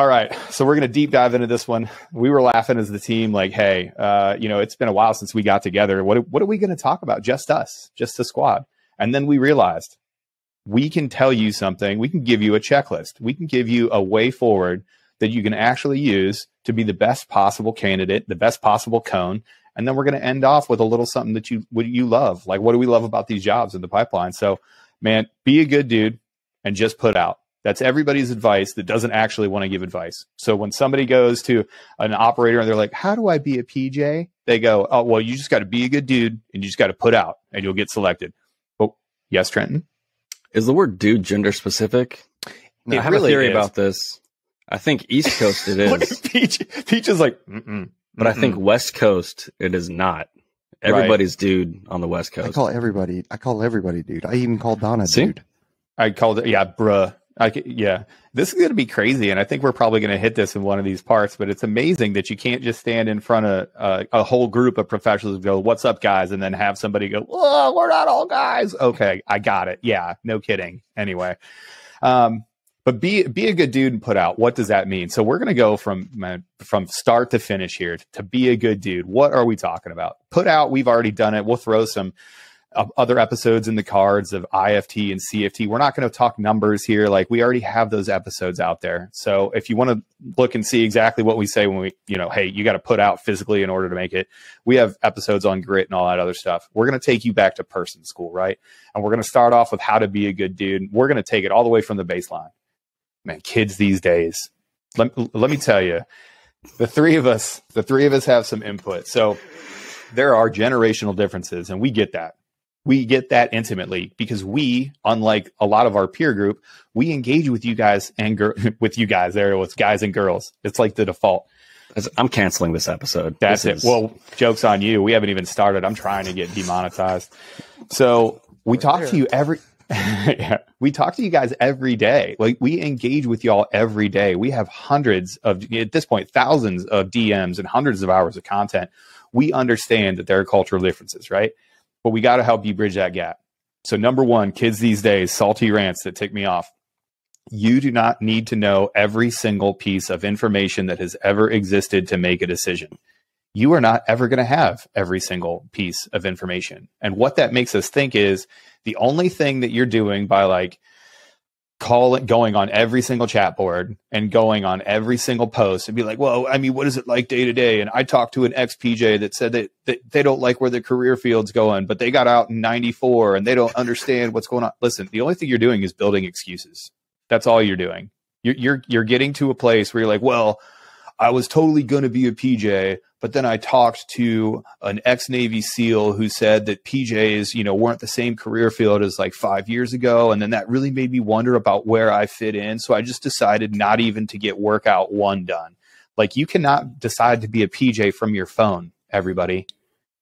All right. So we're going to deep dive into this one. We were laughing as the team, like, hey, it's been a while since we got together. What are we going to talk about? Just us, just the squad. And then we realized we can tell you something. We can give you a checklist. We can give you a way forward that you can actually use to be the best possible candidate, the best possible cone. And then we're going to end off with a little something that you love. Like, what do we love about these jobs in the pipeline? So, man, be a good dude and just put out. That's everybody's advice that doesn't actually want to give advice. So when somebody goes to an operator and they're like, how do I be a PJ? They go, oh, well, you just got to be a good dude and you just got to put out and you'll get selected. Oh, yes, Trenton? Is the word dude gender specific? I have a theory about this. I think East Coast it is. Peach is like, but I think West Coast it is not. Everybody's dude on the West Coast. I call everybody dude. I even call Donna dude. I called it, bruh. This is going to be crazy, and I think we're probably going to hit this in one of these parts, but it's amazing that you can't just stand in front of a whole group of professionals and go, what's up, guys, and then have somebody go, oh, we're not all guys. Okay, I got it. Yeah, no kidding. Anyway, but be a good dude and put out. What does that mean? So we're going to go from start to finish here to be a good dude. What are we talking about? Put out, we've already done it. We'll throw some other episodes in the cards of IFT and CFT. We're not going to talk numbers here. Like, we already have those episodes out there. So if you want to look and see exactly what we say when we, hey, you got to put out physically in order to make it, we have episodes on grit and all that other stuff. We're going to take you back to person school, right? And we're going to start off with how to be a good dude. We're going to take it all the way from the baseline. Man, kids these days, let me tell you, the three of us have some input. So there are generational differences, and we get that. We get that intimately because we, unlike a lot of our peer group, we engage with you guys and with you guys. There it was, guys and girls. It's like the default. I'm canceling this episode. That's it. Well, joke's on you. We haven't even started. I'm trying to get demonetized. So we talk to you we talk to you guys every day. Like, we engage with y'all every day. We have hundreds of, at this point, thousands of DMs and hundreds of hours of content. We understand that there are cultural differences, right? But we got to help you bridge that gap. So number one, kids these days, salty rants that tick me off. You do not need to know every single piece of information that has ever existed to make a decision. You are not ever going to have every single piece of information. And what that makes us think is the only thing that you're doing by going on every single chat board and going on every single post and be like, well, I mean, what is it like day to day? And I talked to an ex-PJ that said that they don't like where the career field's going, but they got out in 94 and they don't understand what's going on. Listen, the only thing you're doing is building excuses. That's all you're doing. You're getting to a place where you're like, well, I was totally going to be a PJ, but then I talked to an ex-Navy SEAL who said that PJs, weren't the same career field as like 5 years ago. And then that really made me wonder about where I fit in. So I just decided not even to get workout one done. Like, you cannot decide to be a PJ from your phone, everybody.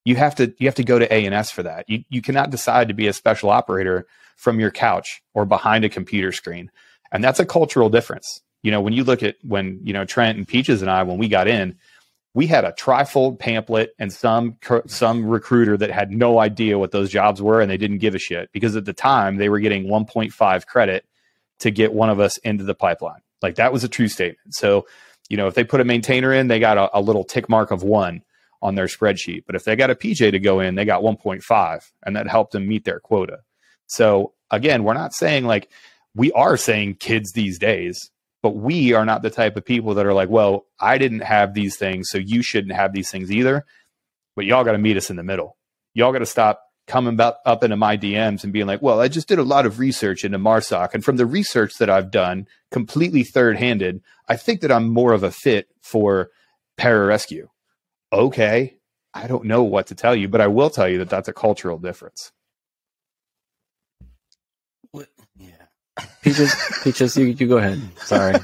You have to go to A&S for that. You cannot decide to be a special operator from your couch or behind a computer screen. And that's a cultural difference. When you look at when Trent and Peaches and I, when we got in, we had a trifold pamphlet and some recruiter that had no idea what those jobs were, and they didn't give a shit because at the time they were getting 1.5 credit to get one of us into the pipeline. Like, that was a true statement. So, if they put a maintainer in, they got a little tick mark of 1 on their spreadsheet. But if they got a PJ to go in, they got 1.5, and that helped them meet their quota. So again, we're not saying we are saying kids these days. But we are not the type of people that are like, well, I didn't have these things, so you shouldn't have these things either. But y'all got to meet us in the middle. Y'all got to stop coming up into my DMs and being like, well, I just did a lot of research into MARSOC. And from the research that I've done, completely third-handed, I think that I'm more of a fit for pararescue. Okay, I don't know what to tell you, but I will tell you that that's a cultural difference. Peaches, you go ahead. Sorry.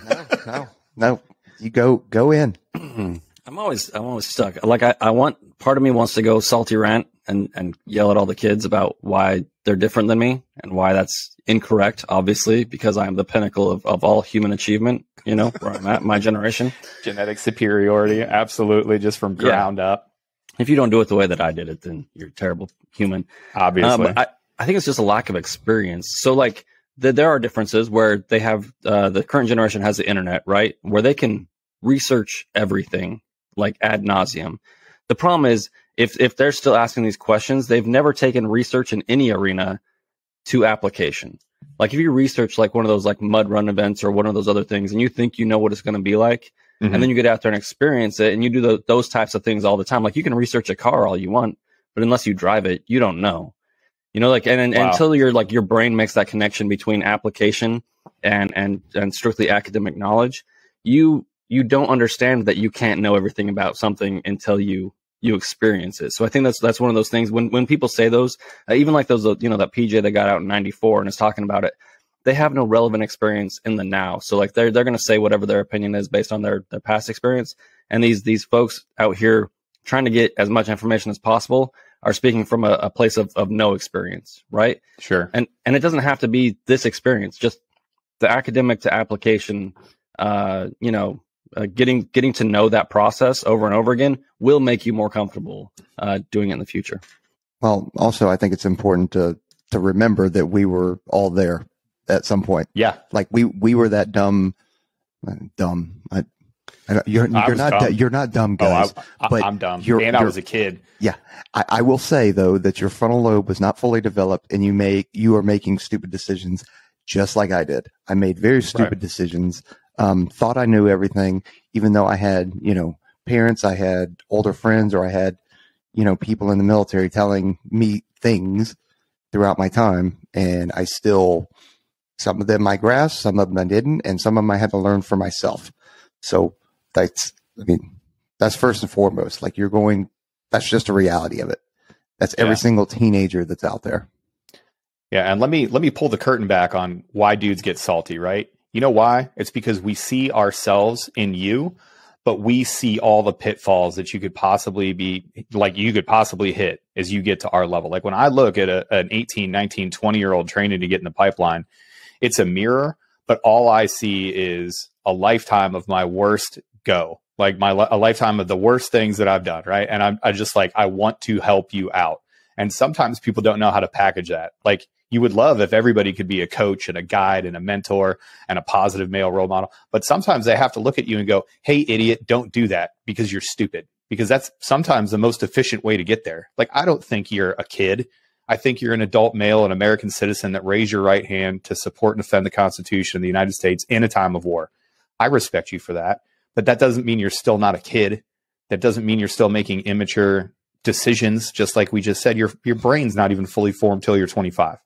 No. You go in. I'm always stuck. Like, I want, part of me wants to go salty rant and yell at all the kids about why they're different than me and why that's incorrect, obviously, because I'm the pinnacle of all human achievement, where I'm at, my generation. Genetic superiority, absolutely, just from ground up. If you don't do it the way that I did it, then you're a terrible human. Obviously. But I think it's just a lack of experience. So, there are differences where they have the current generation has the internet, right, where they can research everything like ad nauseum. The problem is if they're still asking these questions, they've never taken research in any arena to application. Like if you research like one of those like mud run events or one of those other things, and you think you know what it's going to be like, and then you get out there and experience it, and you do those types of things all the time. Like you can research a car all you want, but unless you drive it, you don't know. You know, like and until you're like your brain makes that connection between application and strictly academic knowledge, you don't understand that you can't know everything about something until you experience it. So I think that's one of those things when people say those, even like those, that PJ that got out in '94 and is talking about it, they have no relevant experience in the now. So like they're going to say whatever their opinion is based on their past experience. And these folks out here trying to get as much information as possible are speaking from a place of no experience, right? Sure. And it doesn't have to be this experience, just the academic to application, getting to know that process over and over again will make you more comfortable doing it in the future. Well, also, I think it's important to remember that we were all there at some point. Yeah. Like we were that dumb. You're not dumb, guys. I'm dumb. And I was a kid. Yeah. I will say though that your frontal lobe was not fully developed, and you are making stupid decisions just like I did. I made very stupid decisions. Thought I knew everything, even though I had, parents, I had older friends, or I had, people in the military telling me things throughout my time. And I still, some of them I grasped, some of them I didn't, and some of them I had to learn for myself. So that's first and foremost, like that's just a reality of it. That's every single teenager that's out there. Yeah. And let me pull the curtain back on why dudes get salty, right? You know why? It's because we see ourselves in you, but we see all the pitfalls that you could possibly hit as you get to our level. Like when I look at an 18, 19, 20-year-old training to get in the pipeline, it's a mirror, but all I see is a lifetime of my worst go, like a lifetime of the worst things that I've done, right? And I just like, I want to help you out. And sometimes people don't know how to package that. Like, you would love if everybody could be a coach and a guide and a mentor and a positive male role model. But sometimes they have to look at you and go, hey, idiot, don't do that because you're stupid. Because that's sometimes the most efficient way to get there. Like, I don't think you're a kid. I think you're an adult male, an American citizen that raised your right hand to support and defend the Constitution of the United States in a time of war. I respect you for that. But that doesn't mean you're still not a kid. That doesn't mean you're still making immature decisions. Just like we just said, your brain's not even fully formed till you're 25.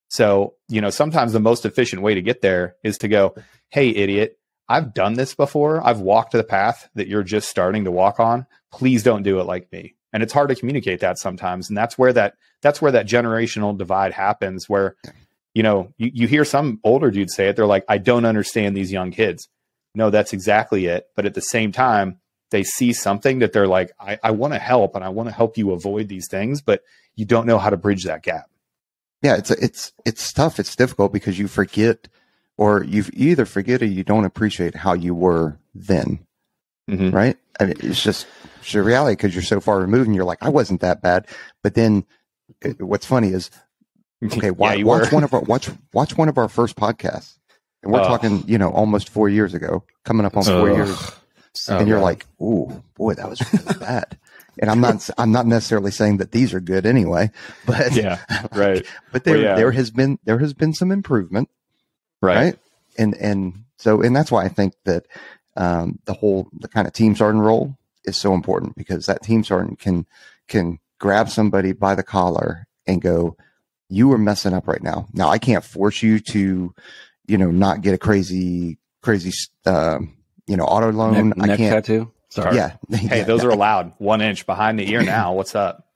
So, sometimes the most efficient way to get there is to go, hey, idiot, I've done this before. I've walked the path that you're just starting to walk on. Please don't do it like me. And it's hard to communicate that sometimes. And that's where that generational divide happens, where, you hear some older dudes say it. They're like, I don't understand these young kids. No, that's exactly it. But at the same time, they see something that they're like, I want to help, and I want to help you avoid these things, but you don't know how to bridge that gap. Yeah, it's tough. It's difficult because you forget, or you either forget or you don't appreciate how you were then, right? I mean, it's your reality because you're so far removed, and you're like, I wasn't that bad. But then, what's funny is, okay, watch one of our first podcasts, and we're talking, almost 4 years ago, coming up on 4 years, and you're like, ooh, boy, that was really bad. And I'm not necessarily saying that these are good anyway, but yeah, right. But there has been some improvement, right? And that's why I think that the kind of team sergeant role is so important, because that team sergeant can grab somebody by the collar and go, you are messing up right now. Now I can't force you to, not get a crazy auto loan. Neck tattoo. Sorry. Yeah. Hey, those are allowed. 1 inch behind the ear now. What's up?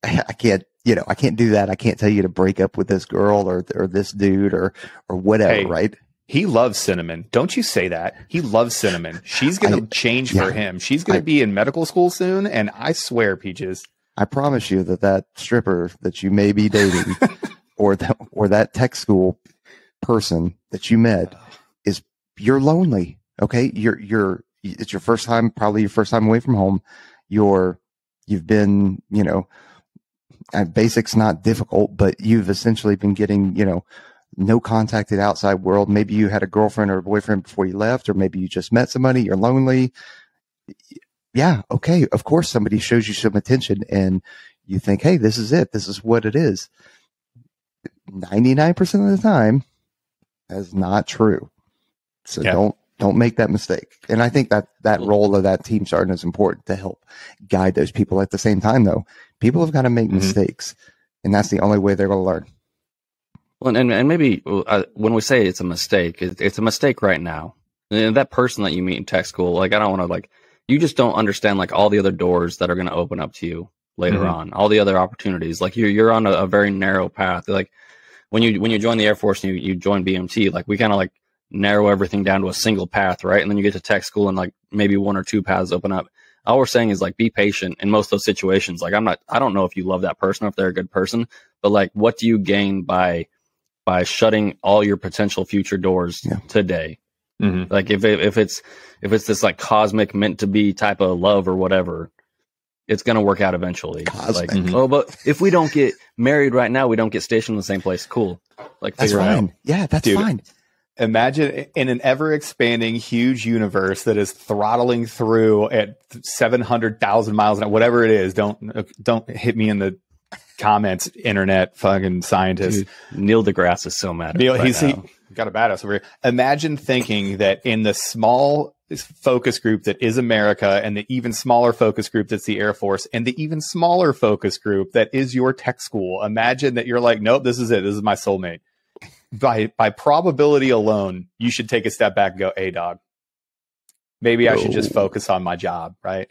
I can't do that. I can't tell you to break up with this girl or this dude or whatever, right? He loves cinnamon. Don't you say that. He loves cinnamon. She's going to change for him. She's going to be in medical school soon. And I swear, Peaches, I promise you that stripper that you may be dating or that tech school person that you met you're lonely. Okay. It's your first time, probably your first time away from home. You've been, basics not difficult, but you've essentially been getting, no contact to the outside world. Maybe you had a girlfriend or a boyfriend before you left, or maybe you just met somebody, you're lonely. Yeah. Okay. Of course, somebody shows you some attention and you think, hey, this is it. This is what it is. 99% of the time, that's not true. So don't make that mistake. And I think that role of that team sergeant is important to help guide those people. At the same time, though, people have got to make mistakes, and that's the only way they're going to learn. Well, and maybe when we say it's a mistake, it's a mistake right now. And that person that you meet in tech school, like, I don't want to, like, you just don't understand, like, all the other doors that are going to open up to you later on, all the other opportunities. Like, you're on a very narrow path. Like, when you join the Air Force and you join BMT, like, we kind of, like, narrow everything down to a single path, right? And then you get to tech school and, like, maybe one or two paths open up. All we're saying is, like, be patient in most of those situations. Like, I don't know if you love that person or if they're a good person, but, like, what do you gain by shutting all your potential future doors today? Like, if it's this, like, cosmic meant to be type of love or whatever, it's going to work out eventually. Like, oh, but if we don't get married right now, we don't get stationed in the same place. Cool. Like, that's fine. Yeah, that's fine. Imagine in an ever expanding, huge universe that is throttling through at 700,000 miles an hour, whatever it is. Don't hit me in the comments, internet fucking scientists. Dude, Neil deGrasse is so mad. Neil, he got a badass over here. Imagine thinking that in the small focus group that is America, and the even smaller focus group that's the Air Force, and the even smaller focus group that is your tech school. Imagine that you're like, nope, this is it. This is my soulmate. By probability alone, you should take a step back and go, hey, dog, maybe I should just focus on my job, right?